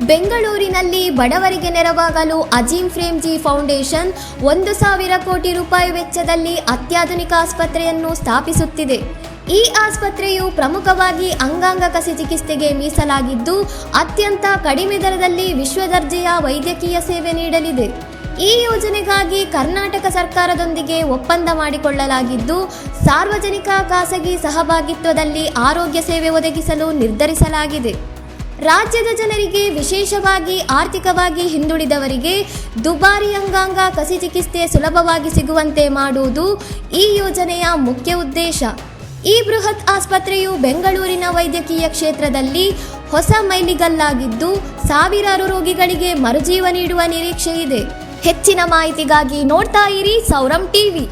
ಬೆಂಗಳೂರಿನಲ್ಲಿ ಬಡವರಿಗೆ ನೆರವಾಗಲು ಅಜೀಂ ಪ್ರೇಮ್ಜಿ ಫೌಂಡೇಶನ್ 1,000 ಕೋಟಿ ರೂಪಾಯಿ ವೆಚ್ಚದಲ್ಲಿ ಅತ್ಯಾಧುನಿಕ ಆಸ್ಪತ್ರೆಯನ್ನು ಸ್ಥಾಪಿಸುತ್ತಿದೆ. ಈ ಆಸ್ಪತ್ರೆಯು ಪ್ರಮುಖವಾಗಿ ಅಂಗಾಂಗ ಕಸಿ ಚಿಕಿತ್ಸೆಗೆ ಮೀಸಲಾಗಿದ್ದು, ಅತ್ಯಂತ ಕಡಿಮೆ ದರದಲ್ಲಿ ವಿಶ್ವದರ್ಜೆಯ ವೈದ್ಯಕೀಯ ಸೇವೆ ನೀಡಲಿದೆ. ಈ ಯೋಜನೆಗಾಗಿ ಕರ್ನಾಟಕ ಸರ್ಕಾರದೊಂದಿಗೆ ಒಪ್ಪಂದ ಮಾಡಿಕೊಳ್ಳಲಾಗಿದ್ದು, ಸಾರ್ವಜನಿಕ ಖಾಸಗಿ ಸಹಭಾಗಿತ್ವದಲ್ಲಿ ಆರೋಗ್ಯ ಸೇವೆ ಒದಗಿಸಲು ನಿರ್ಧರಿಸಲಾಗಿದೆ. ರಾಜ್ಯದ ಜನರಿಗೆ, ವಿಶೇಷವಾಗಿ ಆರ್ಥಿಕವಾಗಿ ಹಿಂದುಳಿದವರಿಗೆ ದುಬಾರಿ ಅಂಗಾಂಗ ಕಸಿ ಚಿಕಿತ್ಸೆ ಸುಲಭವಾಗಿ ಸಿಗುವಂತೆ ಮಾಡುವುದು ಈ ಯೋಜನೆಯ ಮುಖ್ಯ ಉದ್ದೇಶ. ಈ ಬೃಹತ್ ಆಸ್ಪತ್ರೆಯು ಬೆಂಗಳೂರಿನ ವೈದ್ಯಕೀಯ ಕ್ಷೇತ್ರದಲ್ಲಿ ಹೊಸ ಮೈಲಿಗಲ್ಲಾಗಿದ್ದು, ಸಾವಿರಾರು ರೋಗಿಗಳಿಗೆ ಮರುಜೀವ ನೀಡುವ ನಿರೀಕ್ಷೆ ಇದೆ. ಹೆಚ್ಚಿನ ಮಾಹಿತಿಗಾಗಿ ನೋಡ್ತಾ ಇರಿ ಸೌರಂ ಟಿವಿ.